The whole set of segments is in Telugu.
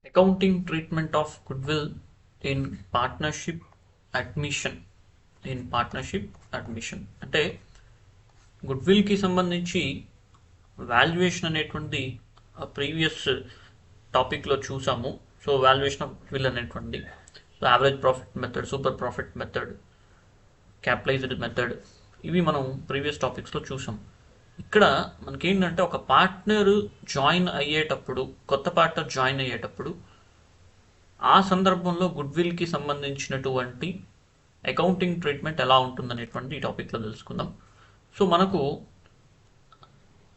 Accounting treatment of goodwill in partnership admission. అంటే గుడ్విల్ కి సంబంధించి వాల్యుయేషన్ అనేటువంటి ప్రీవియస్ టాపిక్లో చూసాము. సో వాల్యుయేషన్ ఆఫ్ గుడ్విల్ అనేటువంటి average profit method, super profit method, capitalised method, ఇవి మనం ప్రీవియస్ టాపిక్స్లో చూసాం. ఇక్కడ మనకేంటంటే ఒక పార్ట్నర్ జాయిన్ అయ్యేటప్పుడు, కొత్త పార్ట్నర్ జాయిన్ అయ్యేటప్పుడు ఆ సందర్భంలో గుడ్విల్కి సంబంధించినటువంటి అకౌంటింగ్ ట్రీట్మెంట్ ఎలా ఉంటుందనేటువంటి ఈ టాపిక్లో తెలుసుకుందాం. సో మనకు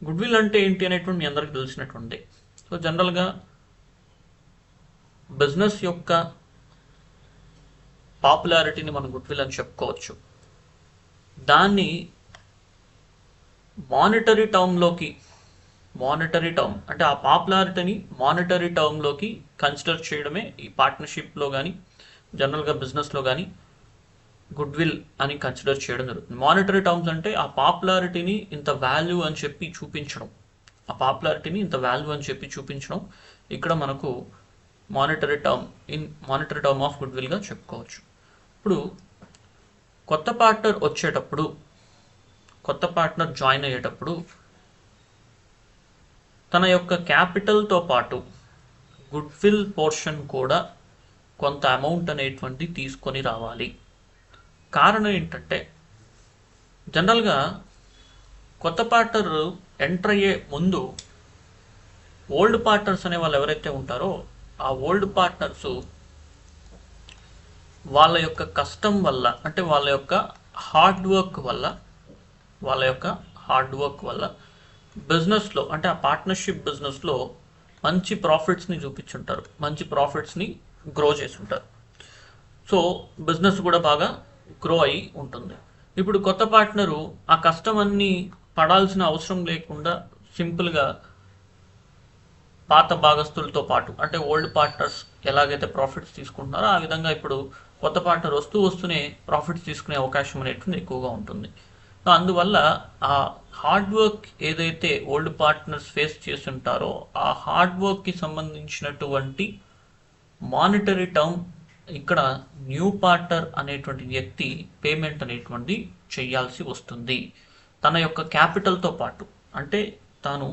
గుడ్విల్ అంటే ఏంటి అనేటువంటి మీ అందరికీ తెలిసినటువంటి. సో జనరల్గా బిజినెస్ యొక్క పాపులారిటీని మనం గుడ్విల్ అని చెప్పుకోవచ్చు. దాన్ని మానిటరీ టర్మ్ అంటే ఆ పాపులారిటీని మానిటరీ టర్మ్లోకి కన్సిడర్ చేయడమే ఈ పార్ట్నర్షిప్లో కానీ జనరల్గా బిజినెస్లో కానీ గుడ్విల్ అని కన్సిడర్ చేయడం జరుగుతుంది. మానిటరీ టర్మ్స్ అంటే ఆ పాపులారిటీని ఇంత వాల్యూ అని చెప్పి చూపించడం, ఇక్కడ మనకు మానిటరీ టర్మ్ ఆఫ్ గుడ్విల్గా చెప్పుకోవచ్చు. ఇప్పుడు కొత్త పార్ట్నర్ జాయిన్ అయ్యేటప్పుడు తన యొక్క క్యాపిటల్తో పాటు గుడ్విల్ పోర్షన్ కూడా కొంత అమౌంట్ అనేటువంటి తీసుకొని రావాలి. కారణం ఏంటంటే జనరల్గా కొత్త పార్ట్నర్ ఎంటర్ అయ్యే ముందు ఓల్డ్ పార్ట్నర్స్ అనే వాళ్ళు ఎవరైతే ఉంటారో ఆ ఓల్డ్ పార్ట్నర్స్ వాళ్ళ యొక్క కష్టం వల్ల, అంటే వాళ్ళ యొక్క హార్డ్ వర్క్ వల్ల బిజినెస్లో, అంటే ఆ పార్ట్నర్షిప్ బిజినెస్లో మంచి ప్రాఫిట్స్ని చూపించుంటారు, మంచి ప్రాఫిట్స్ని గ్రో చేసి ఉంటారు. సో బిజినెస్ కూడా బాగా గ్రో అయి ఉంటుంది. ఇప్పుడు కొత్త పార్ట్నరు ఆ కష్టం అన్నీ పడాల్సిన అవసరం లేకుండా సింపుల్గా పాత భాగస్తులతో పాటు, అంటే ఓల్డ్ పార్ట్నర్స్ ఎలాగైతే ప్రాఫిట్స్ తీసుకుంటున్నారో ఆ విధంగా ఇప్పుడు కొత్త పార్ట్నర్ వస్తూనే ప్రాఫిట్స్ తీసుకునే అవకాశం అనేటువంటి ఎక్కువగా ఉంటుంది. సో అందువల్ల ఆ హార్డ్ వర్క్ ఏదైతే ఓల్డ్ పార్ట్నర్స్ ఫేస్ చేస్తుంటారో ఆ హార్డ్ వర్క్కి సంబంధించినటువంటి మానిటరీ టర్మ్ ఇక్కడ న్యూ పార్ట్నర్ అనేటువంటి వ్యక్తి పేమెంట్ అనేటువంటి చేయాల్సి వస్తుంది. తన యొక్క క్యాపిటల్తో పాటు, అంటే తాను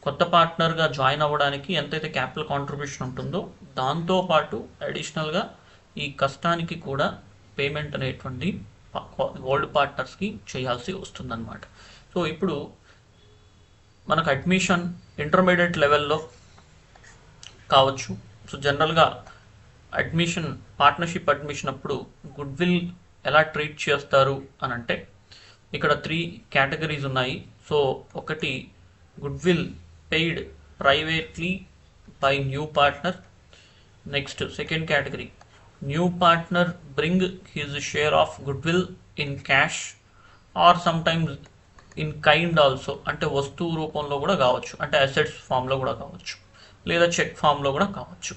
కొత్త పార్ట్నర్గా జాయిన్ అవ్వడానికి ఎంతైతే క్యాపిటల్ కాంట్రిబ్యూషన్ ఉంటుందో దాంతోపాటు అడిషనల్గా ఈ కష్టానికి కూడా పేమెంట్ అనేటువంటి ఓల్డ్ పార్ట్నర్స్కి చేయాల్సి వస్తుందన్నమాట. సో ఇప్పుడు మనకు అడ్మిషన్ ఇంటర్మీడియట్ లెవెల్లో కావచ్చు. సో జనరల్గా పార్ట్నర్షిప్ అడ్మిషన్ అప్పుడు గుడ్విల్ ఎలా ట్రీట్ చేస్తారు అని అంటే ఇక్కడ 3 కేటగిరీస్ ఉన్నాయి. సో ఒకటి goodwill paid privately by new partner. Next second category, new partner bring his share of goodwill in cash or some times in kind also, అంటే వస్తువు రూపంలో కూడా కావచ్చు, అంటే అసెట్స్ ఫామ్లో కూడా కావచ్చు, లేదా చెక్ ఫామ్లో కూడా కావచ్చు.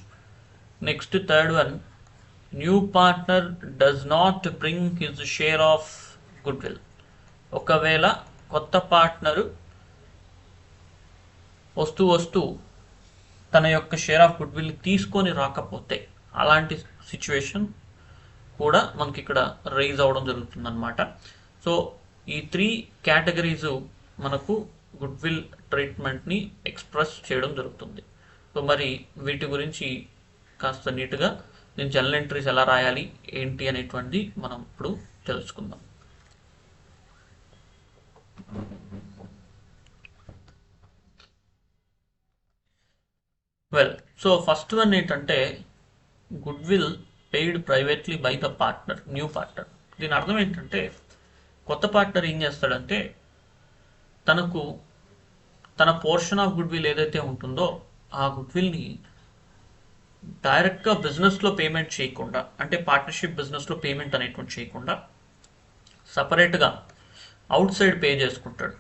Next third one, new partner does not bring his share of goodwill. ఒకవేళ కొత్త పార్ట్నరు వస్తూ తన యొక్క షేర్ ఆఫ్ గుడ్విల్ తీసుకొని రాకపోతే అలాంటి సిచ్యువేషన్ కూడా మనకి ఇక్కడ రైజ్ అవ్వడం జరుగుతుందన్నమాట. సో ఈ 3 కేటగిరీస్ మనకు గుడ్విల్ ట్రీట్మెంట్ని ఎక్స్ప్రెస్ చేయడం జరుగుతుంది. సో మరి వీటి గురించి కాస్త నీట్గా నేను జర్నల్ ఎంట్రీస్ ఎలా రాయాలి ఏంటి అనేటువంటిది మనం ఇప్పుడు తెలుసుకుందాం. వెల్, సో ఫస్ట్ వన్ ఏంటంటే goodwill paid privately by the partner, new partner. దీని అర్థం ఏంటంటే కొత్త పార్ట్నర్ ఏం చేస్తాడంటే తన పోర్షన్ ఆఫ్ గుడ్విల్ ఏదైతే ఉంటుందో ఆ గుడ్విల్ని డైరెక్ట్గా బిజినెస్లో పేమెంట్ చేయకుండా, అంటే పార్ట్నర్షిప్ బిజినెస్లో పేమెంట్ అనేటువంటి చేయకుండా సపరేట్గా అవుట్ సైడ్ పే చేసుకుంటాడు.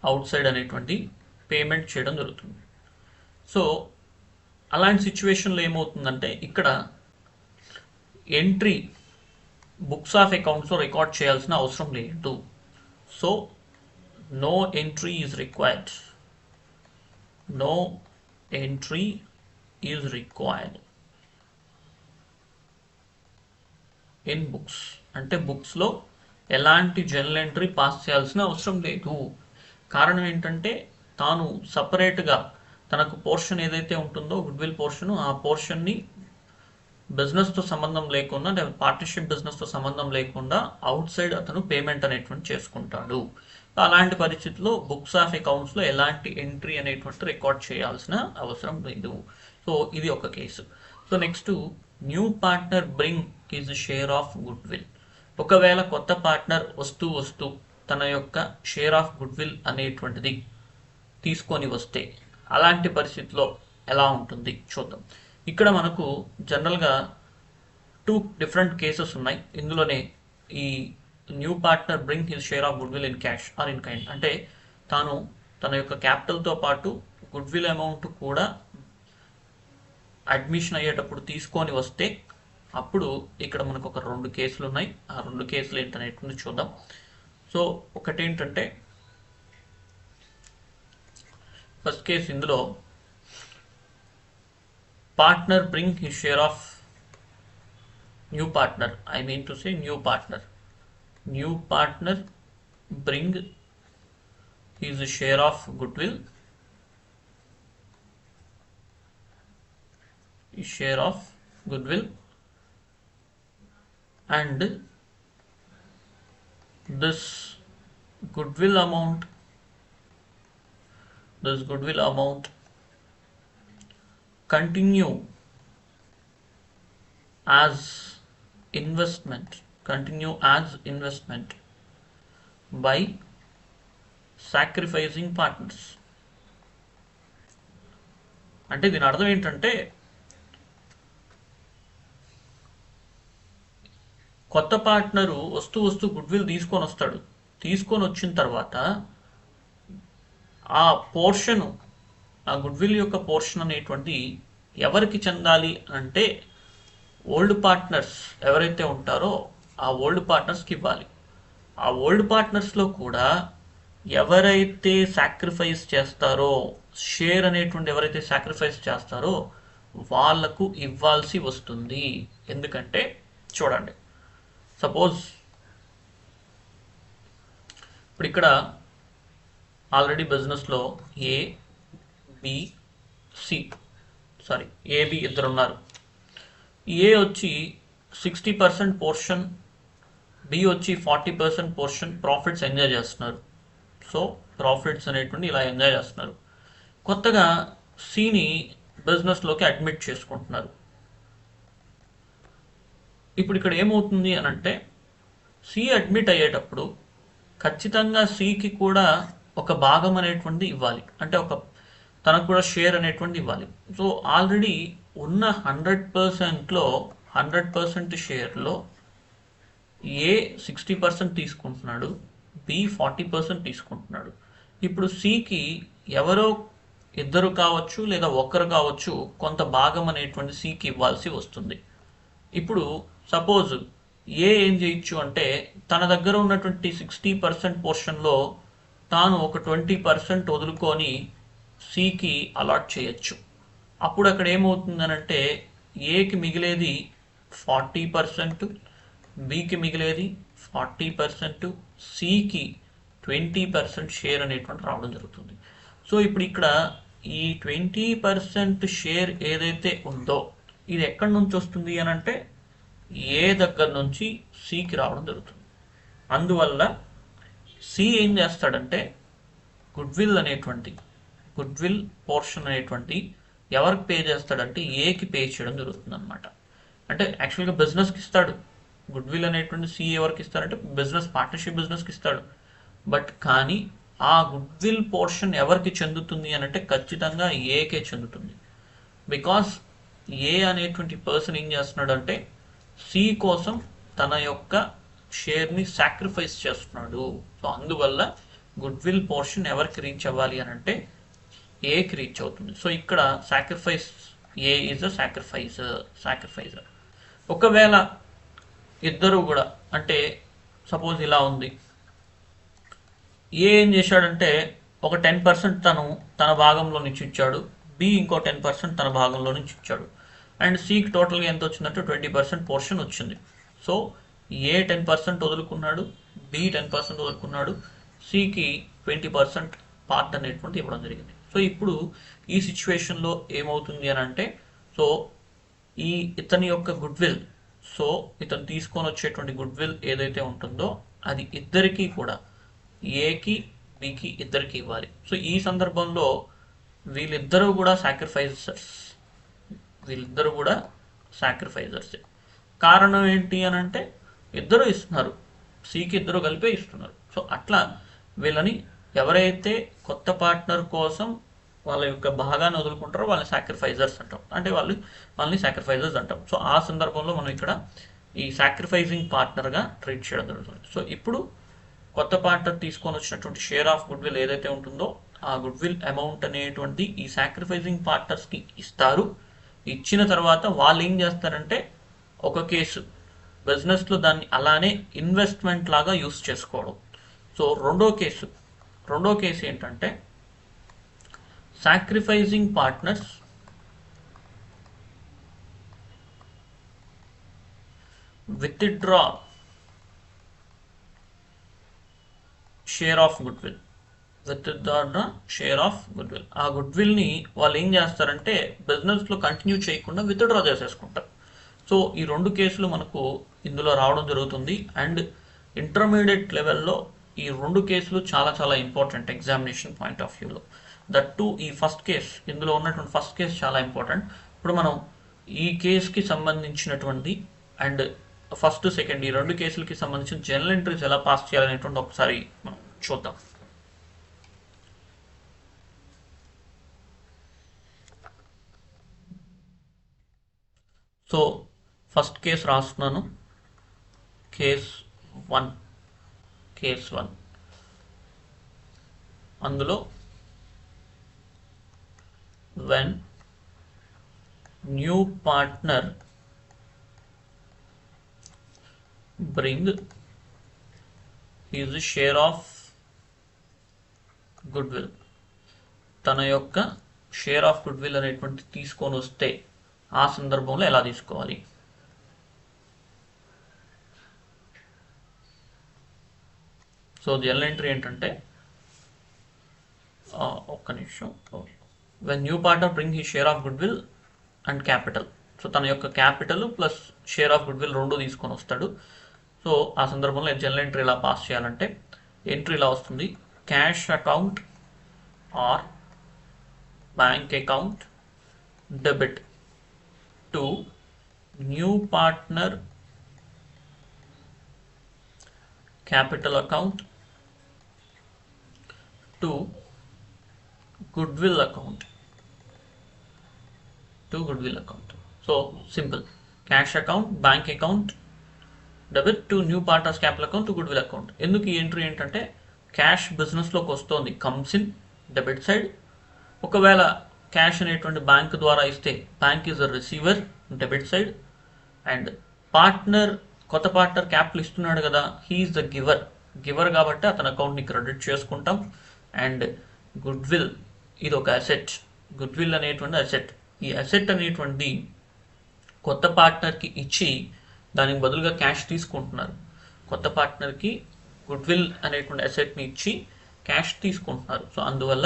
అవుట్ సైడ్ అనేటువంటి పేమెంట్ చేయడం జరుగుతుంది. సో అలాంటి సిచ్యువేషన్లో ఏమవుతుందంటే ఇక్కడ ఎంట్రీ బుక్స్ ఆఫ్ అకౌంట్స్లో రికార్డ్ చేయాల్సిన అవసరం లేదు. So no entry is required. No entry is required in books. అంటే బుక్స్లో ఎలాంటి జర్నల్ ఎంట్రీ పాస్ చేయాల్సిన అవసరం లేదు. కారణం ఏంటంటే తాను సపరేట్గా తనకు పోర్షన్ ఏదైతే ఉంటుందో గుడ్విల్ పోర్షన్, ఆ పోర్షన్ని బిజినెస్తో సంబంధం లేకుండా లేదా పార్ట్నర్షిప్ బిజినెస్తో సంబంధం లేకుండా అవుట్ సైడ్ అతను పేమెంట్ అనేటువంటి చేసుకుంటాడు. అలాంటి పరిస్థితుల్లో బుక్స్ ఆఫ్ అకౌంట్స్లో ఎలాంటి ఎంట్రీ అనేటువంటి రికార్డ్ చేయాల్సిన అవసరం లేదు. సో ఇది ఒక case. So next, new partner bring is share of good will. ఒకవేళ కొత్త పార్ట్నర్ వస్తూ తన యొక్క షేర్ ఆఫ్ గుడ్ విల్ అనేటువంటిది తీసుకొని వస్తే అలాంటి పరిస్థితిలో ఎలా ఉంటుంది చూద్దాం. ఇక్కడ మనకు జనరల్గా 2 డిఫరెంట్ కేసెస్ ఉన్నాయి. ఇందులోనే ఈ new partner bring his share of good will in cash or in kind, అంటే తాను తన యొక్క క్యాపిటల్తో పాటు గుడ్ విల్ అమౌంట్ కూడా అడ్మిషన్ అయ్యేటప్పుడు తీసుకొని వస్తే అప్పుడు ఇక్కడ మనకు ఒక 2 కేసులు ఉన్నాయి. ఆ 2 కేసులు ఏంటనేటువంటి చూద్దాం. సో ఒకటేంటంటే ఫస్ట్ కేసు, ఇందులో partner bring his share of new partner, I mean to say new partner bring his share of good will, and this goodwill amount continue as investment by sacrificing partners. అంటే దీని అర్థం ఏంటంటే కొత్త పార్ట్నరు వస్తూ గుడ్ విల్ తీసుకొని వచ్చిన తర్వాత ఆ పోర్షను, ఆ గుడ్ విల్ యొక్క పోర్షన్ అనేటువంటి ఎవరికి చెందాలి అంటే ఓల్డ్ పార్ట్నర్స్ ఎవరైతే ఉంటారో ఆ ఓల్డ్ పార్ట్నర్స్కి ఇవ్వాలి. ఆ ఓల్డ్ పార్ట్నర్స్లో కూడా ఎవరైతే సాక్రిఫైస్ చేస్తారో, షేర్ అనేటువంటి ఎవరైతే సాక్రిఫైస్ చేస్తారో వాళ్లకు ఇవ్వాల్సి వస్తుంది. ఎందుకంటే చూడండి, సపోజ్ ఇప్పుడు ఇక్కడ ఆల్రెడీ బిజినెస్లో ఏబి ఇద్దరు ఉన్నారు. ఏ వచ్చి 60% పోర్షన్, బి వచ్చి 40% పోర్షన్ ప్రాఫిట్స్ ఎంజాయ్ చేస్తున్నారు. సో ప్రాఫిట్స్ అనేటువంటి ఇలా ఎంజాయ్ చేస్తున్నారు. కొత్తగా సిని బిజినెస్లోకి అడ్మిట్ చేసుకుంటున్నారు. ఇప్పుడు ఇక్కడ ఏమవుతుంది అని అంటే సి అడ్మిట్ అయ్యేటప్పుడు ఖచ్చితంగా సికి కూడా ఒక భాగం అనేటువంటి ఇవ్వాలి, అంటే తనకు కూడా షేర్ అనేటువంటి ఇవ్వాలి. సో ఆల్రెడీ ఉన్న 100%లో 100% షేర్లో ఏ 60% తీసుకుంటున్నాడు, బి 40% తీసుకుంటున్నాడు. ఇప్పుడు సికి ఎవరో ఇద్దరు కావచ్చు లేదా ఒక్కరు కావచ్చు కొంత భాగం అనేటువంటి సికి ఇవ్వాల్సి వస్తుంది. ఇప్పుడు సపోజ్ ఏం చేయొచ్చు అంటే తన దగ్గర ఉన్నటువంటి 60% పోర్షన్లో తాను ఒక 20% వదులుకొని సికి అలాట్ చేయొచ్చు. అప్పుడు అక్కడ ఏమవుతుందనంటే ఏకి మిగిలేది 40%, బికి మిగిలేది 40%, సికి 20% షేర్ అనేటువంటి రావడం జరుగుతుంది. సో ఇప్పుడు ఇక్కడ ఈ 20% షేర్ ఏదైతే ఉందో ఇది ఎక్కడి నుంచి వస్తుంది అని అంటే ఏ దగ్గర నుంచి సికి రావడం జరుగుతుంది. అందువల్ల సి ఏం చేస్తాడంటే గుడ్విల్ పోర్షన్ అనేటువంటి ఎవరికి పే చేస్తాడంటే ఏకి పే చేయడం జరుగుతుంది అనమాట. అంటే యాక్చువల్గా బిజినెస్కి ఇస్తాడు. గుడ్విల్ అనేటువంటి సి ఎవరికి ఇస్తాడంటే పార్ట్నర్షిప్ బిజినెస్కి ఇస్తాడు. బట్ కానీ ఆ గుడ్విల్ పోర్షన్ ఎవరికి చెందుతుంది అని అంటే ఖచ్చితంగా ఏకే చెందుతుంది. బికాస్ ఏ అనేటువంటి పర్సన్ ఏం చేస్తున్నాడు అంటే సి కోసం తన యొక్క షేర్ని సాక్రిఫైస్ చేస్తున్నాడు. సో అందువల్ల గుడ్విల్ పోర్షన్ ఎవరికి రీచ్ అవ్వాలి అని అంటే ఏకి రీచ్ అవుతుంది. సో ఇక్కడ సాక్రిఫైస్, ఏ ఈజ్ అ సాక్రిఫైజర్. ఒకవేళ ఇద్దరు కూడా అంటే సపోజ్ ఇలా ఉంది, ఏం చేశాడంటే ఒక 10% తన భాగంలో నుంచి ఇచ్చాడు, బి ఇంకో 10% తన భాగంలో నుంచి ఇచ్చాడు. అండ్ సికి టోటల్గా ఎంత వచ్చిందంటే 20% పోర్షన్ వచ్చింది. సో ఏ 10% వదులుకున్నాడు, బి 10% వదులుకున్నాడు, సికి 20% పార్ట్ అనేటువంటి ఇవ్వడం జరిగింది. సో ఇప్పుడు ఈ సిచ్యువేషన్లో ఏమవుతుంది అని అంటే, సో ఇతని యొక్క గుడ్ విల్, సో ఇతను తీసుకొని వచ్చేటువంటి గుడ్ విల్ ఏదైతే ఉంటుందో అది ఇద్దరికీ కూడా, ఏకి బికి ఇద్దరికి ఇవ్వాలి. సో ఈ సందర్భంలో వీళ్ళిద్దరూ కూడా సాక్రిఫైజర్స్. కారణం ఏంటి అని అంటే ఇద్దరు ఇస్తున్నారు, సికి ఇద్దరు కలిపే ఇస్తున్నారు. సో అట్లా వీళ్ళని ఎవరైతే కొత్త పార్ట్నర్ కోసం వాళ్ళ యొక్క భాగాన్ని వదులుకుంటారో వాళ్ళని సాక్రిఫైజర్స్ అంటాం, అంటే వాళ్ళని సాక్రిఫైజర్స్ అంటాం. సో ఆ సందర్భంలో మనం ఇక్కడ ఈ సాక్రిఫైజింగ్ పార్ట్నర్గా ట్రీట్ చేయడం జరుగుతుంది. సో ఇప్పుడు కొత్త పార్ట్నర్ తీసుకొని వచ్చినటువంటి షేర్ ఆఫ్ గుడ్ విల్ ఏదైతే ఉంటుందో ఆ గుడ్ విల్ అమౌంట్ అనేటువంటి ఈ సాక్రిఫైజింగ్ పార్ట్నర్స్కి ఇస్తారు. ఇచ్చిన తర్వాత వాళ్ళు ఏం చేస్తారంటే ఒక కేసు బిజినెస్లో దాన్ని అలానే ఇన్వెస్ట్మెంట్ లాగా యూస్ చేసుకోవడం. సో రెండో కేసు ఏంటంటే sacrificing partners withdraw share of goodwill. ఆ గుడ్ విల్ని వాళ్ళు ఏం చేస్తారంటే బిజినెస్లో కంటిన్యూ చేయకుండా విత్డ్రా చేసేసుకుంటారు. సో ఈ రెండు కేసులు మనకు ఇందులో రావడం జరుగుతుంది. అండ్ ఇంటర్మీడియట్ లెవెల్లో ఈ రెండు కేసులు చాలా చాలా ఇంపార్టెంట్ ఎగ్జామినేషన్ పాయింట్ ఆఫ్ వ్యూలో. దట్ టు ఈ ఫస్ట్ కేస్, ఇందులో ఉన్నటువంటి ఫస్ట్ కేసు చాలా ఇంపార్టెంట్. ఇప్పుడు మనం ఈ కేసుకి సంబంధించినటువంటి అండ్ ఫస్ట్ సెకండ్ ఈ రెండు కేసులకి సంబంధించిన జనరల్ ఎంట్రీస్ ఎలా పాస్ చేయాలనేటువంటి ఒకసారి మనం చూద్దాం. సో ఫస్ట్ కేసు రాస్తున్నాను, కేస్ 1. అందులో when new partner bring his share of goodwill, తన యొక్క షేర్ ఆఫ్ గుడ్ విల్ అనేటువంటి తీసుకొని వస్తే ఆ సందర్భంలో ఎలా తీసుకోవాలి. సో జనరల్ ఎంట్రీ ఏంటంటే ఒక్క నిమిషం, when new partner bring his share of goodwill and capital, so తన యొక్క capital plus share of good will రెండు తీసుకొని వస్తాడు. సో ఆ సందర్భంలో జనరల్ ఎంట్రీ ఎలా పాస్ చేయాలంటే ఎంట్రీ ఇలా వస్తుంది, cash account or bank account debit to new partner capital account to goodwill account. So simple, cash account, bank account, debit to new partners capital account to goodwill account. ఎందుకు ఈ ఎంట్రీ ఏంటంటే క్యాష్ బిజినెస్లోకి వస్తుంది, కమ్స్ ఇన్ డెబిట్ సైడ్. ఒకవేళ క్యాష్ అనేటువంటి బ్యాంక్ ద్వారా ఇస్తే bank is a receiver debit side. And కొత్త పార్ట్నర్ క్యాపిటల్ ఇస్తున్నాడు కదా, హీఈస్ ద గివర్ కాబట్టి అతని అకౌంట్ని క్రెడిట్ చేసుకుంటాం. అండ్ గుడ్విల్ ఇది ఒక అసెట్, గుడ్విల్ అనేటువంటి అసెట్. ఈ అసెట్ అనేటువంటి కొత్త పార్ట్నర్కి ఇచ్చి దానికి బదులుగా క్యాష్ తీసుకుంటున్నారు. కొత్త పార్ట్నర్కి గుడ్విల్ అనేటువంటి అసెట్ని ఇచ్చి క్యాష్ తీసుకుంటున్నారు. సో అందువల్ల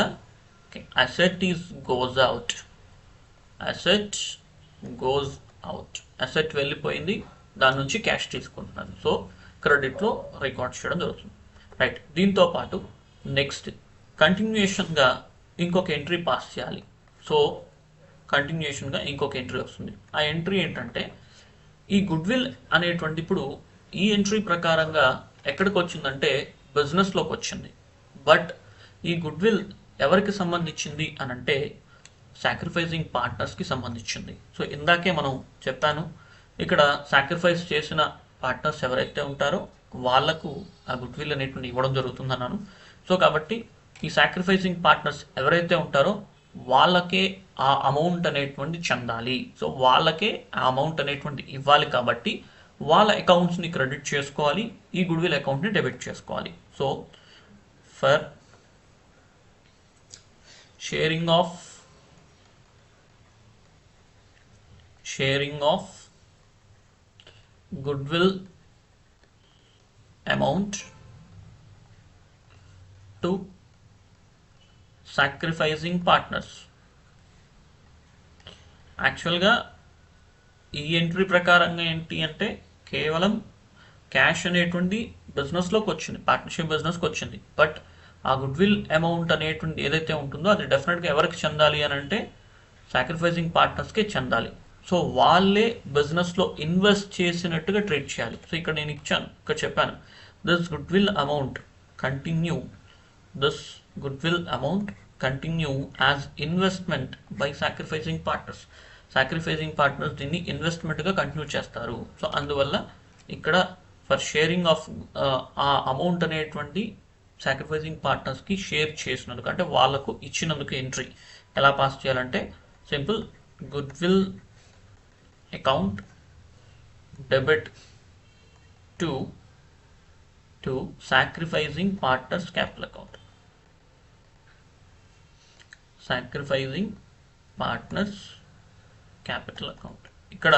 అసెట్ గోస్ అవుట్, అసెట్ వెళ్ళిపోయింది, దాని నుంచి క్యాష్ తీసుకుంటున్నారు. సో క్రెడిట్లో రికార్డ్ చేయడం జరుగుతుంది. రైట్, దీంతో పాటు నెక్స్ట్ కంటిన్యూషన్గా ఇంకొక ఎంట్రీ పాస్ చేయాలి. సో కంటిన్యూషన్గా ఇంకొక ఎంట్రీ వస్తుంది. ఆ ఎంట్రీ ఏంటంటే ఈ గుడ్విల్ అనేటువంటి ఇప్పుడు ఈ ఎంట్రీ ప్రకారంగా ఎక్కడికి వచ్చిందంటే బిజినెస్లోకి వచ్చింది. బట్ ఈ గుడ్విల్ ఎవరికి సంబంధించింది అని అంటే సాక్రిఫైజింగ్ పార్ట్నర్స్కి సంబంధించింది. సో ఇందాకే మనం చెప్పాను, ఇక్కడ సాక్రిఫైస్ చేసిన పార్ట్నర్స్ ఎవరైతే ఉంటారో వాళ్లకు ఆ గుడ్విల్ అనేటువంటి ఇవ్వడం జరుగుతుందన్నాను. సో కాబట్టి ఈ సాక్రిఫైసింగ్ పార్ట్నర్స్ ఎవరైతే ఉంటారో వాళ్ళకే ఆ అమౌంట్ అనేటువంటి చెందాలి. సో వాళ్ళకే ఆ అమౌంట్ అనేటువంటి ఇవ్వాలి కాబట్టి వాళ్ళ అకౌంట్స్ని క్రెడిట్ చేసుకోవాలి, ఈ గుడ్విల్ అకౌంట్ని డెబిట్ చేసుకోవాలి. So for sharing of sharing of goodwill amount to sacrificing partners. యాక్చువల్గా ఈ ఎంట్రీ ప్రకారంగా ఏంటి అంటే కేవలం క్యాష్ అనేటువంటి బిజినెస్లోకి వచ్చింది, పార్ట్నర్షిప్ బిజినెస్కి వచ్చింది. బట్ ఆ గుడ్విల్ అమౌంట్ అనేటువంటి ఏదైతే ఉంటుందో అది డెఫినెట్గా ఎవరికి చెందాలి అని అంటే సాక్రిఫైజింగ్ పార్ట్నర్స్కే చెందాలి. సో వాళ్ళే బిజినెస్లో ఇన్వెస్ట్ చేసినట్టుగా ట్రీట్ చేయాలి. సో ఇక్కడ నేను ఇచ్చాను, ఇక్కడ చెప్పాను, this goodwill amount continue this goodwill amount continue as investment by sacrificing partners. Sacrificing partners దీన్ని ఇన్వెస్ట్మెంట్గా కంటిన్యూ చేస్తారు. సో అందువల్ల ఇక్కడ ఫర్ షేరింగ్ ఆఫ్ ఆ అమౌంట్ అనేటువంటి సాక్రిఫైజింగ్ పార్ట్నర్స్కి షేర్ చేసినందుకు అంటే వాళ్ళకు ఇచ్చినందుకు ఎంట్రీ ఎలా పాస్ చేయాలంటే simple, goodwill account debit to sacrificing partners capital account. Sacrificing partners capital account. ఇక్కడ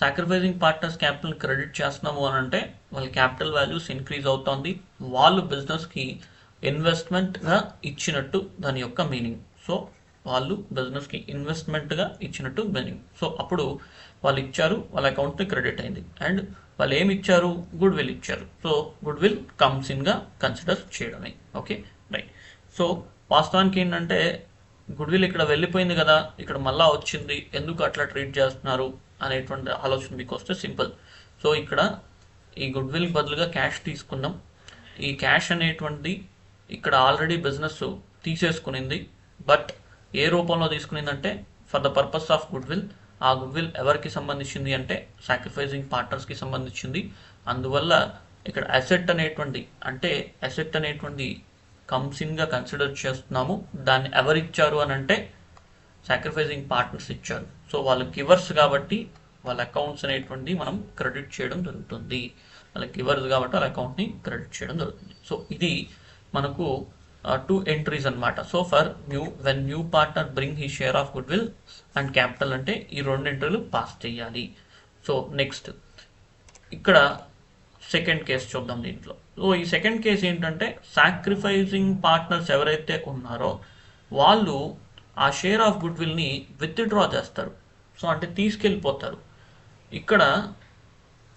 సాక్రిఫైజింగ్ పార్ట్నర్స్ క్యాపిటల్ క్రెడిట్ చేస్తున్నాము అని అంటే వాళ్ళ క్యాపిటల్ వాల్యూస్ ఇంక్రీజ్ అవుతుంది, వాళ్ళు బిజినెస్కి ఇన్వెస్ట్మెంట్గా ఇచ్చినట్టు దాని యొక్క మీనింగ్. సో వాళ్ళు బిజినెస్కి ఇన్వెస్ట్మెంట్గా ఇచ్చినట్టు మీనింగ్. సో అప్పుడు వాళ్ళు ఇచ్చారు, వాళ్ళ అకౌంట్ని క్రెడిట్ అయింది. అండ్ వాళ్ళు ఏమి ఇచ్చారు, గుడ్ విల్ ఇచ్చారు. సో గుడ్ విల్ కమ్స్ ఇన్గా కన్సిడర్ చేయడమే. Okay right. సో వాస్తవానికి ఏంటంటే గుడ్ విల్ ఇక్కడ వెళ్ళిపోయింది కదా, ఇక్కడ మళ్ళా వచ్చింది, ఎందుకు అట్లా ట్రీట్ చేస్తున్నారు అనేటువంటి ఆలోచన మీకు వస్తే సింపుల్. సో ఇక్కడ ఈ గుడ్ విల్ బదులుగా క్యాష్ తీసుకున్నాం. ఈ క్యాష్ అనేటువంటిది ఇక్కడ ఆల్రెడీ బిజినెస్ తీసేసుకునింది. బట్ ఏ రూపంలో తీసుకునిందంటే for the purpose of goodwill. ఆ గుడ్ విల్ ఎవరికి సంబంధించింది అంటే సాక్రిఫైజింగ్ పార్ట్నర్స్కి సంబంధించింది. అందువల్ల ఇక్కడ అసెట్ అనేటువంటి అంటే అసెట్ అనేటువంటి కమ్స్ ఇన్గా కన్సిడర్ చేస్తున్నాము. దాన్ని ఎవరిచ్చారు అని అంటే సాక్రిఫైజింగ్ పార్ట్నర్స్ ఇచ్చారు. సో వాళ్ళు గివర్స్ కాబట్టి వాళ్ళ అకౌంట్స్ అనేటువంటి మనం క్రెడిట్ చేయడం జరుగుతుంది. వాళ్ళ గివర్స్ కాబట్టి వాళ్ళ అకౌంట్ని క్రెడిట్ చేయడం జరుగుతుంది. సో ఇది మనకు టూ ఎంట్రీస్ అనమాట. So for when new partner bring he share of good will and capital అంటే ఈ రెండు ఎంట్రీలు పాస్ చేయాలి. సో నెక్స్ట్ ఇక్కడ సెకండ్ కేసు చూద్దాం దీంట్లో. సో ఈ సెకండ్ కేసు ఏంటంటే సాక్రిఫైజింగ్ పార్ట్నర్స్ ఎవరైతే ఉన్నారో వాళ్ళు ఆ షేర్ ఆఫ్ గుడ్ విల్ని విత్డ్రా చేస్తారు. సో అంటే తీసుకెళ్ళిపోతారు.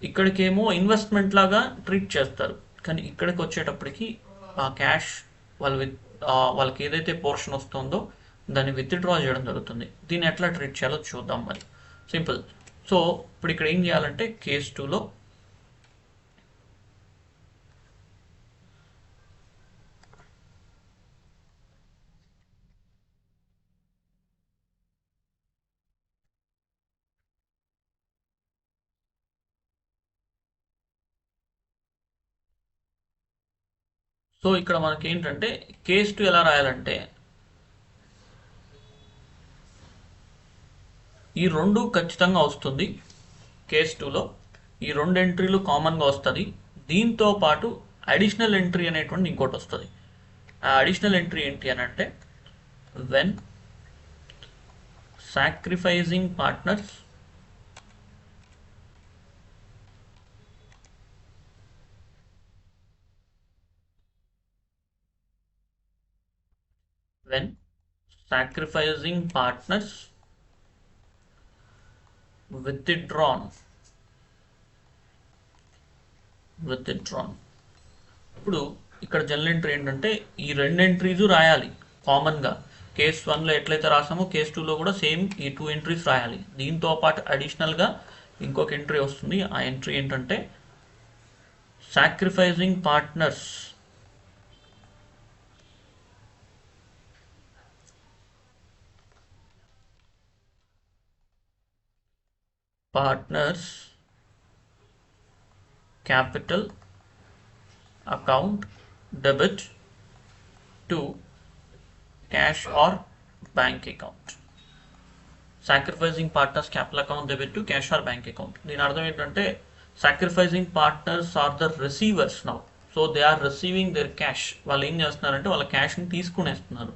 ఇక్కడికేమో ఇన్వెస్ట్మెంట్ లాగా ట్రీట్ చేస్తారు, కానీ ఇక్కడికి వచ్చేటప్పటికి ఆ క్యాష్ వాళ్ళకి ఏదైతే పోర్షన్ వస్తుందో దాన్ని విత్డ్రా చేయడం జరుగుతుంది. దీన్ని ఎట్లా ట్రీట్ చేయాలో చూద్దాం మరి. సింపుల్. సో ఇప్పుడు ఇక్కడ ఏం చేయాలంటే కేస్ 2లో సో ఇక్కడ మనకి ఏంటంటే కేస్ 2 ఎలా రాయాలంటే ఈ రెండు ఖచ్చితంగా వస్తుంది. కేస్ 2లో ఈ రెండు ఎంట్రీలు కామన్గా వస్తుంది. దీంతో పాటు అడిషనల్ ఎంట్రీ అనేటువంటి ఇంకోటి వస్తుంది. ఆ అడిషనల్ ఎంట్రీ ఏంటి అని అంటే వెన్ సాక్రిఫైజింగ్ పార్ట్నర్స్ withdrawn. ఇప్పుడు ఇక్కడ జనరల్ ఎంట్రీ ఏంటంటే ఈ రెండు ఎంట్రీస్ రాయాలి కామన్గా. కేస్ 1లో ఎట్లయితే రాసామో కేస్ 2లో కూడా సేమ్ ఈ 2 ఎంట్రీస్ రాయాలి. దీంతో పాటు అడిషనల్గా ఇంకొక ఎంట్రీ వస్తుంది. ఆ ఎంట్రీ ఏంటంటే sacrificing partners capital account debit to cash or bank account. Sacrificing partners capital account debit to cash or bank account. దీని అర్థం ఏంటంటే sacrificing partners are the receivers now. So they are receiving their cash. వాళ్ళు ఏం చేస్తున్నారంటే వాళ్ళ క్యాష్ని తీసుకునేస్తున్నారు.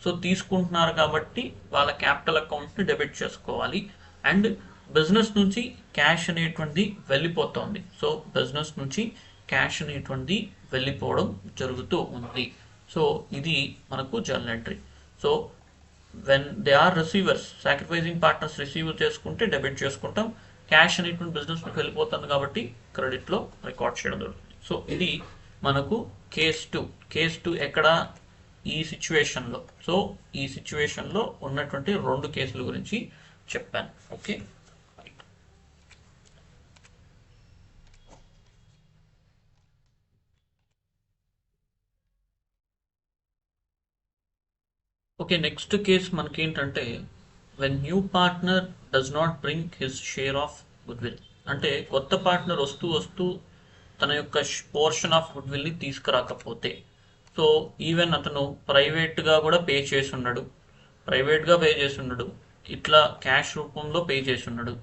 సో తీసుకుంటున్నారు కాబట్టి వాళ్ళ క్యాపిటల్ అకౌంట్ని డెబిట్ చేసుకోవాలి. అండ్ బిజినెస్ నుంచి క్యాష్ అనేటువంటిది వెళ్ళిపోతుంది. సో బిజినెస్ నుంచి క్యాష్ అనేటువంటిది వెళ్ళిపోవడం జరుగుతూ ఉంది. సో ఇది మనకు journal entry. So when they are receivers, sacrificing partners receive చేసుకుంటే డెబిట్ చేసుకుంటాం, క్యాష్ అనేటువంటి బిజినెస్కి వెళ్ళిపోతుంది కాబట్టి క్రెడిట్లో రికార్డ్ చేయడం జరుగుతుంది. సో ఇది మనకు కేస్ టూ ఎక్కడ, ఈ సిచ్యువేషన్లో. సో ఈ సిచ్యువేషన్లో ఉన్నటువంటి 2 కేసుల గురించి చెప్పాను. Okay, okay. నెక్స్ట్ కేస్ మనకి ఏంటంటే when new partner does not bring his share of goodwill. అంటే కొత్త పార్ట్నర్ వస్తూ తన యొక్క పోర్షన్ ఆఫ్ గుడ్విల్ని తీసుకురాకపోతే, సో ఈవెన్ అతను ప్రైవేట్గా కూడా పే చేసి ఉన్నాడు, ఇట్లా క్యాష్ రూపంలో పే చేసి ఉన్నాడు.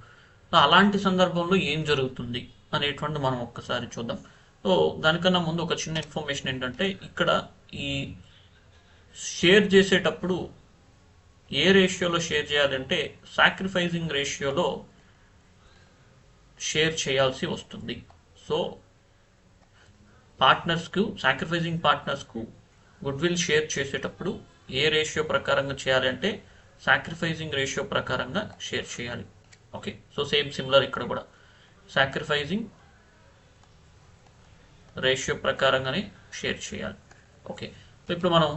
సో అలాంటి సందర్భంలో ఏం జరుగుతుంది అనేటువంటి మనం ఒక్కసారి చూద్దాం. సో దానికన్నా ముందు ఒక చిన్న ఇన్ఫర్మేషన్ ఏంటంటే, ఇక్కడ ఈ షేర్ చేసేటప్పుడు ఏ రేషియోలో షేర్ చేయాలంటే సాక్రిఫైజింగ్ రేషియోలో షేర్ చేయాల్సి వస్తుంది. సో సాక్రిఫైజింగ్ పార్ట్నర్స్కు గుడ్విల్ షేర్ చేసేటప్పుడు ఏ రేషియో ప్రకారంగా చేయాలి అంటే సాక్రిఫైజింగ్ రేషియో ప్రకారంగా షేర్ చేయాలి. ఓకే, సో సేమ్ సిమిలర్ ఇక్కడ కూడా సాక్రిఫైజింగ్ రేషియో ప్రకారంగానే షేర్ చేయాలి. ఓకే, సో ఇప్పుడు మనం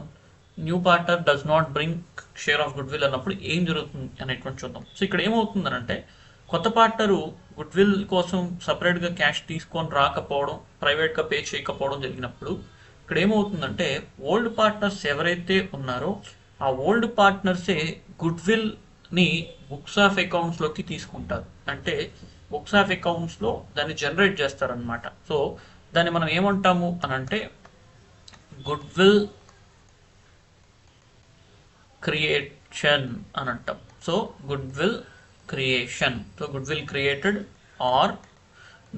new partner does not bring share of goodwill అన్నప్పుడు ఏం జరుగుతుంది అనేటువంటి చూద్దాం. సో ఇక్కడ ఏమవుతుందనంటే కొత్త పార్ట్నరు గుడ్విల్ కోసం సపరేట్గా క్యాష్ తీసుకొని రాకపోవడం, ప్రైవేట్గా పే చేయకపోవడం జరిగినప్పుడు ఇక్కడ ఏమవుతుందంటే ఓల్డ్ పార్ట్నర్స్ ఎవరైతే ఉన్నారో ఆ ఓల్డ్ పార్ట్నర్సే గుడ్విల్ని బుక్స్ ఆఫ్ అకౌంట్స్లోకి తీసుకుంటారు. అంటే బుక్స్ ఆఫ్ అకౌంట్స్లో దాన్ని జనరేట్ చేస్తారనమాట. సో దాన్ని మనం ఏమంటాము అని అంటే గుడ్విల్ క్రియేషన్ అని అంటాం. So goodwill creation, so goodwill created or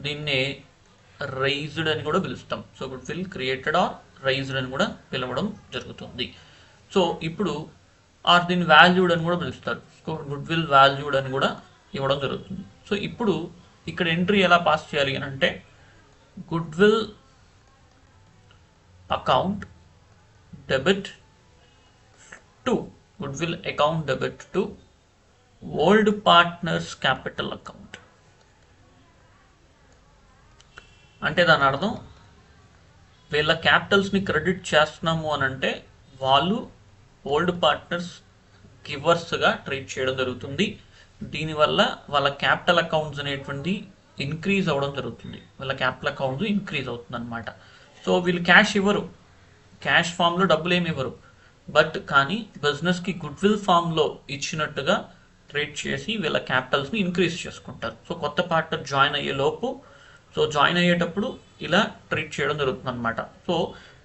దీన్నే రైజ్డ్ అని కూడా పిలుస్తాం. So goodwill created or raised అని కూడా పిలవడం జరుగుతుంది. సో ఇప్పుడు దీన్ని వాల్యూడ్ అని కూడా పిలుస్తారు. సో గుడ్విల్ వాల్యూడ్ అని కూడా ఇవ్వడం జరుగుతుంది. సో ఇప్పుడు ఇక్కడ ఎంట్రీ ఎలా పాస్ చేయాలి అని అంటే goodwill account debit to old partners capital account. అంటే దాని అర్థం వీళ్ళ క్యాపిటల్స్ని క్రెడిట్ చేస్తున్నాము అని అంటే వాళ్ళు ఓల్డ్ పార్ట్నర్స్ గివర్స్గా ట్రీట్ చేయడం జరుగుతుంది. దీనివల్ల వాళ్ళ క్యాపిటల్ అకౌంట్స్ అనేటువంటి ఇంక్రీజ్ అవ్వడం జరుగుతుంది. వాళ్ళ క్యాపిటల్ అకౌంట్స్ ఇంక్రీజ్ అవుతుంది అనమాట. సో వీళ్ళు క్యాష్ ఇవ్వరు, క్యాష్ ఫామ్లో డబ్బులు ఏమి ఇవ్వరు, బట్ కానీ బిజినెస్కి గుడ్విల్ ఫామ్లో ఇచ్చినట్టుగా ట్రీట్ చేసి వీళ్ళ క్యాపిటల్స్ని ఇంక్రీజ్ చేసుకుంటారు. సో కొత్త పార్ట్నర్ జాయిన్ అయ్యేటప్పుడు ఇలా ట్రీట్ చేయడం జరుగుతుంది అనమాట. సో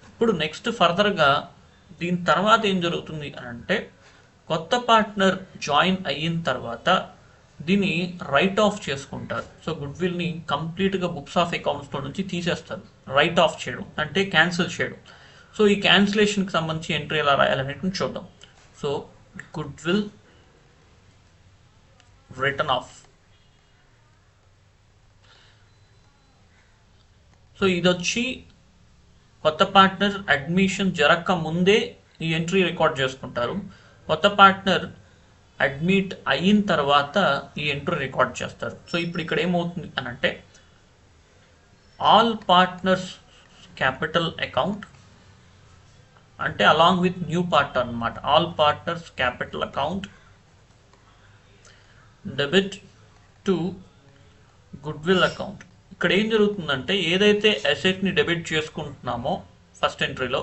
ఇప్పుడు నెక్స్ట్ ఫర్దర్గా దీని తర్వాత ఏం జరుగుతుంది అని అంటే కొత్త పార్ట్నర్ జాయిన్ అయిన తర్వాత దీన్ని రైట్ ఆఫ్ చేసుకుంటారు. సో గుడ్విల్ని కంప్లీట్గా బుక్స్ ఆఫ్ అకౌంట్స్లో నుంచి తీసేస్తారు. రైట్ ఆఫ్ చేయడం అంటే క్యాన్సిల్ చేయడం. సో ఈ క్యాన్సిలేషన్కి సంబంధించి ఎంట్రీ ఎలా రాయాలనేది చూద్దాం. So goodwill return of. So ఇది వచ్చి కొత్త పార్ట్నర్ అడ్మిషన్ జరగక ముందే ఈ ఎంట్రీ రికార్డ్ చేసుకుంటారు. కొత్త పార్ట్నర్ అడ్మిట్ అయిన తర్వాత ఈ ఎంట్రీ రికార్డ్ చేస్తారు. సో ఇప్పుడు ఇక్కడ ఏమవుతుంది అని అంటే ఆల్ పార్ట్నర్స్ క్యాపిటల్ అకౌంట్ అంటే అలాంగ్ విత్ న్యూ పార్ట్నర్ అనమాట. All partners capital account debit to goodwill account. ఇక్కడ ఏం జరుగుతుందంటే ఏదైతే అసెట్ని డెబిట్ చేసుకుంటున్నామో ఫస్ట్ ఎంట్రీలో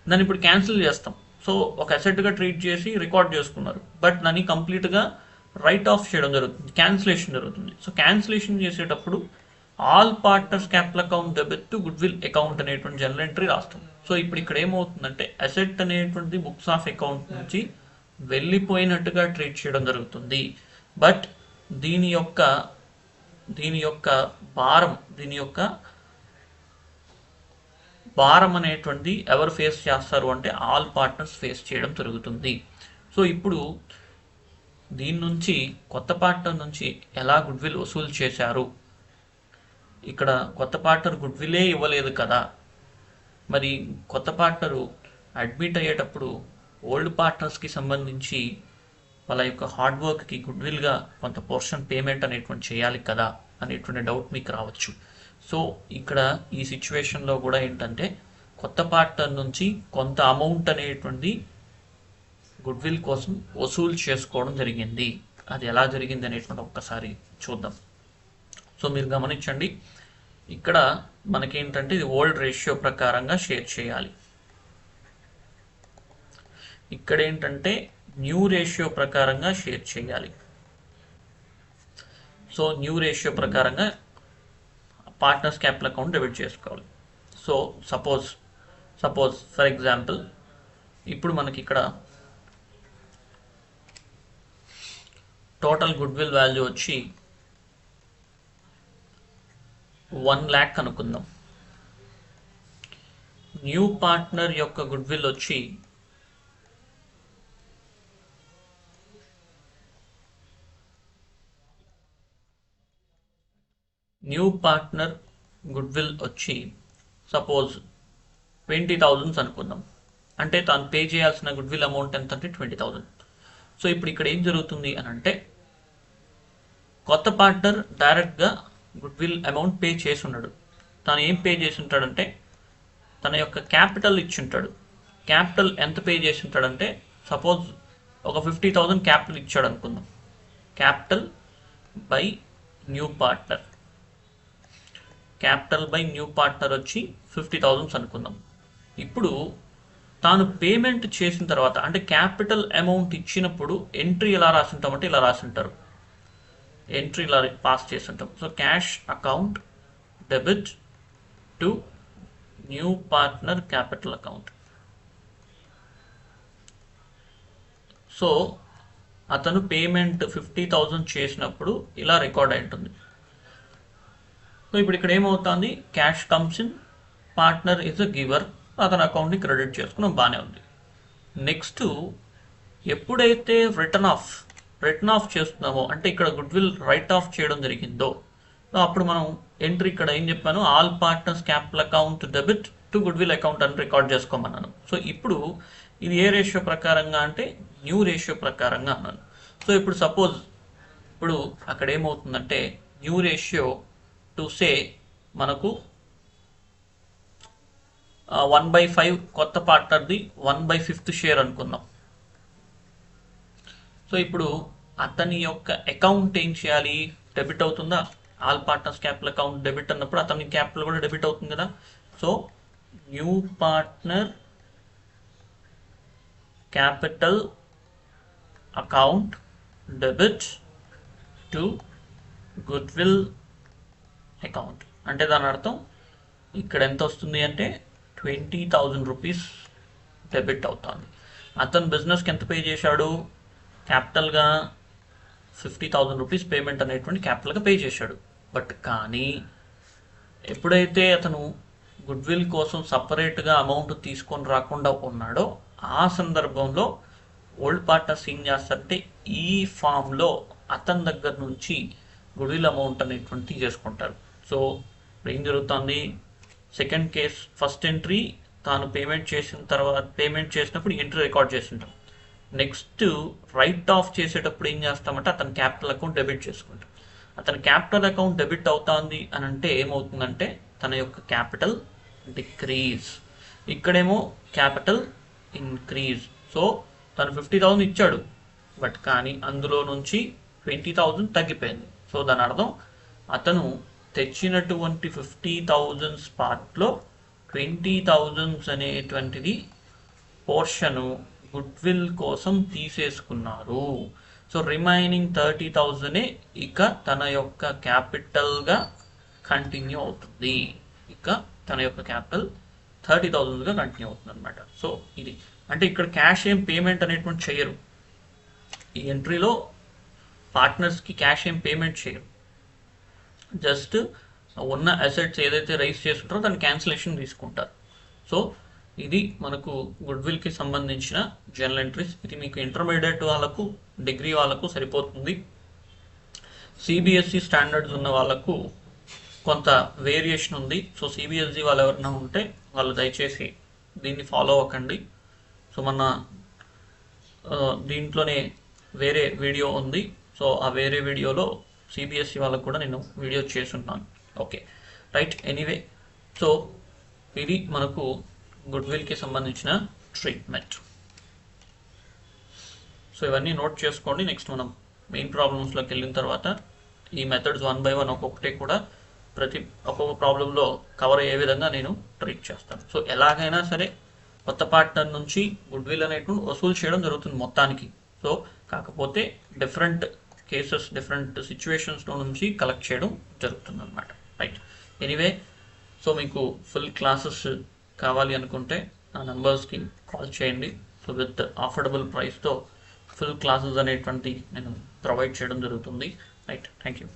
దాన్ని ఇప్పుడు క్యాన్సిల్ చేస్తాం. సో ఒక అసెట్గా ట్రీట్ చేసి రికార్డ్ చేసుకున్నారు, బట్ దాన్ని కంప్లీట్గా రైట్ ఆఫ్ చేయడం జరుగుతుంది, క్యాన్సిలేషన్ జరుగుతుంది. సో క్యాన్సిలేషన్ చేసేటప్పుడు all partners capital account debit to goodwill account అనేటువంటి జనరల్ ఎంట్రీ రాస్తాం. సో ఇప్పుడు ఇక్కడ ఏమవుతుందంటే అసెట్ అనేటువంటి బుక్స్ ఆఫ్ అకౌంట్ నుంచి వెళ్ళిపోయినట్టుగా ట్రీట్ చేయడం జరుగుతుంది. బట్ దీని యొక్క భారం అనేటువంటి ఎవరు ఫేస్ చేస్తారు అంటే ఆల్ పార్ట్నర్స్ ఫేస్ చేయడం జరుగుతుంది. సో ఇప్పుడు దీని నుంచి కొత్త పార్ట్నర్ నుంచి ఎలా గుడ్విల్ వసూలు చేశారు? ఇక్కడ కొత్త పార్ట్నర్ గుడ్విల్లే ఇవ్వలేదు కదా, మరి కొత్త పార్ట్నరు అడ్మిట్ అయ్యేటప్పుడు ఓల్డ్ పార్ట్నర్స్కి సంబంధించి వాళ్ళ యొక్క హార్డ్ వర్క్కి గుడ్విల్గా కొంత పోర్షన్ పేమెంట్ అనేటువంటి చేయాలి కదా అనేటువంటి డౌట్ మీకు రావచ్చు. సో ఇక్కడ ఈ సిచ్యువేషన్లో కూడా ఏంటంటే కొత్త పార్ట్నర్ నుంచి కొంత అమౌంట్ అనేటువంటి గుడ్విల్ కోసం వసూలు చేసుకోవడం జరిగింది. అది ఎలా జరిగింది అనేటువంటి ఒక్కసారి చూద్దాం. సో మీరు గమనించండి, ఇక్కడ మనకేంటంటే ఇది ఓల్డ్ రేషియో ప్రకారంగా షేర్ చేయాలి. ఇక్కడ ఏంటంటే న్యూ రేషియో ప్రకారంగా షేర్ చేయాలి. సో న్యూ రేషియో ప్రకారంగా పార్ట్నర్స్ క్యాపిటల్ అకౌంట్ డెబిట్ చేసుకోవాలి. సో సపోజ్ ఫర్ ఎగ్జాంపుల్ ఇప్పుడు మనకి ఇక్కడ టోటల్ గుడ్విల్ వాల్యూ వచ్చి 1 lakh అనుకుందాం. న్యూ పార్ట్నర్ యొక్క గుడ్విల్ వచ్చి సపోజ్ 20,000 అనుకుందాం. అంటే తాను పే చేయాల్సిన గుడ్విల్ అమౌంట్ ఎంత అంటే 20,000. సో ఇప్పుడు ఇక్కడ ఏం జరుగుతుంది అని అంటే కొత్త పార్ట్నర్ డైరెక్ట్గా గుడ్విల్ అమౌంట్ పే చేసి ఉన్నాడు. తను ఏం పే చేసి ఉంటాడంటే తన యొక్క క్యాపిటల్ ఇచ్చి ఉంటాడు. క్యాపిటల్ ఎంత పే చేసి ఉంటాడంటే సపోజ్ ఒక 50,000 క్యాపిటల్ ఇచ్చాడు అనుకుందాం. క్యాపిటల్ బై న్యూ పార్ట్నర్ వచ్చి 50,000 అనుకుందాం. ఇప్పుడు తాను పేమెంట్ చేసిన తర్వాత అంటే క్యాపిటల్ అమౌంట్ ఇచ్చినప్పుడు ఎంట్రీ ఎలా రాసింటామంటే ఇలా రాసింటారు. ఎంట్రీ ఇలా పాస్ చేస్తుంటాం. So cash account debit to new partner capital account. So అతను పేమెంట్ 50,000 చేసినప్పుడు ఇలా రికార్డ్ అయి ఉంటుంది. సో ఇప్పుడు ఇక్కడ ఏమవుతుంది, cash comes in, partner is a giver, అతని అకౌంట్ని క్రెడిట్ చేసుకున్నాం, బాగానే ఉంది. నెక్స్ట్ ఎప్పుడైతే రిటర్న్ ఆఫ్ చేస్తున్నామో అంటే ఇక్కడ గుడ్విల్ రైట్ ఆఫ్ చేయడం జరిగిందో అప్పుడు మనం ఎంట్రీ ఇక్కడ ఏం చెప్పాను, all partners capital account debit to goodwill account అని రికార్డ్ చేసుకోమన్నాను. సో ఇప్పుడు ఇది ఏ రేషియో ప్రకారంగా అంటే న్యూ రేషియో ప్రకారంగా అన్నాను. సో ఇప్పుడు సపోజ్ ఇప్పుడు అక్కడ ఏమవుతుందంటే న్యూ రేషియో టు సే మనకు 1/5 కొత్త పార్ట్నర్ది 1/5 షేర్ అనుకుందాం. సో ఇప్పుడు అతని యొక్క అకౌంట్ ఏం చేయాలి, డెబిట్ అవుతుందా? All partners capital account debit అన్నప్పుడు అతని క్యాపిటల్ కూడా డెబిట్ అవుతుంది కదా. So new partner capital account debit to goodwill account అంటే దాని అర్థం ఇక్కడ ఎంత వస్తుంది అంటే 20,000 రూపీస్ డెబిట్ అవుతుంది. అతను బిజినెస్కి ఎంత పే చేశాడు, క్యాపిటల్గా 50,000 రూపీస్ పేమెంట్ అనేటువంటి క్యాపిటల్గా పే చేశాడు. బట్ కానీ ఎప్పుడైతే అతను గుడ్విల్ కోసం సపరేట్గా అమౌంట్ తీసుకొని రాకుండా ఉన్నాడో ఆ సందర్భంలో ఓల్డ్ పార్ట్నర్స్ ఏం చేస్తారంటే ఈ ఫామ్లో అతని దగ్గర నుంచి గుడ్విల్ అమౌంట్ అనేటువంటి తీసేసుకుంటారు. సో ఏం జరుగుతుంది, సెకండ్ కేస్ ఫస్ట్ ఎంట్రీ తాను పేమెంట్ చేసినప్పుడు ఎంట్రీ రికార్డ్ చేస్తుంటాం. నెక్స్ట్ రైట్ ఆఫ్ చేసేటప్పుడు ఏం చేస్తామంటే అతని క్యాపిటల్ అకౌంట్ డెబిట్ చేసుకుంటాం. అతని క్యాపిటల్ అకౌంట్ డెబిట్ అవుతుంది అని అంటే ఏమవుతుందంటే తన యొక్క క్యాపిటల్ డిక్రీజ్, ఇక్కడేమో క్యాపిటల్ ఇంక్రీజ్. సో తను 50,000 ఇచ్చాడు, బట్ కానీ అందులో నుంచి 20,000 తగ్గిపోయింది. సో దాని అర్థం అతను తెచ్చినటువంటి 50,000 స్పాట్లో 20,000 అనేటువంటిది పోర్షను గుడ్విల్ కోసం తీసేసుకున్నారు. సో రిమైనింగ్ 30,000 ఇక తన యొక్క క్యాపిటల్గా కంటిన్యూ అవుతుంది. ఇక తన యొక్క క్యాపిటల్ 30,000గా కంటిన్యూ అవుతుంది అనమాట. సో ఇది అంటే ఇక్కడ క్యాష్ ఏం పేమెంట్ అనేటువంటి చేయరు. ఈ ఎంట్రీలో పార్ట్నర్స్కి క్యాష్ ఏం పేమెంట్ చేయరు. జస్ట్ ఉన్న అసెట్స్ ఏదైతే రైజ్ చేస్తుంటారో దాని క్యాన్సిలేషన్ తీసుకుంటారు. సో ఇది మనకు గుడ్విల్కి సంబంధించిన జర్నల్ ఎంట్రీస్. ఇది మీకు ఇంటర్మీడియట్ వాళ్ళకు, డిగ్రీ వాళ్ళకు సరిపోతుంది. సిబిఎస్ఈ స్టాండర్డ్స్ ఉన్న వాళ్ళకు కొంత వేరియేషన్ ఉంది. సో సిబిఎస్ఈ వాళ్ళు ఎవరైనా ఉంటే వాళ్ళు దయచేసి దీన్ని ఫాలో అవ్వకండి. సో మన దీంట్లోనే వేరే వీడియో ఉంది. సో ఆ వేరే వీడియోలో సిబిఎస్ఈ వాళ్ళకు కూడా నేను వీడియో చేస్తున్నాను. Okay right. ఎనీవే, సో ఇది మనకు గుడ్విల్కి సంబంధించిన ట్రీట్మెంట్. సో ఇవన్నీ నోట్ చేసుకోండి. నెక్స్ట్ మనం మెయిన్ ప్రాబ్లమ్స్లోకి వెళ్ళిన తర్వాత ఈ మెథడ్స్ 1 by 1 ఒక్కొక్కటి కూడా ఒక్కొక్క ప్రాబ్లంలో కవర్ అయ్యే విధంగా నేను ట్రీట్ చేస్తాను. సో ఎలాగైనా సరే కొత్త పార్ట్నర్ నుంచి గుడ్విల్ అనేటువంటి వసూలు చేయడం జరుగుతుంది మొత్తానికి. సో కాకపోతే డిఫరెంట్ కేసెస్, డిఫరెంట్ సిచ్యువేషన్స్లో నుంచి కలెక్ట్ చేయడం జరుగుతుంది అనమాట. రైట్. ఎనీవే, సో మీకు ఫుల్ క్లాసెస్ కావాలి అనుకుంటే ఆ నెంబర్స్కి కాల్ చేయండి. సో విత్ అఫోర్డబుల్ ప్రైస్తో ఫుల్ క్లాసెస్ అనేటువంటి నేను ప్రొవైడ్ చేయడం జరుగుతుంది. రైట్. Thank you.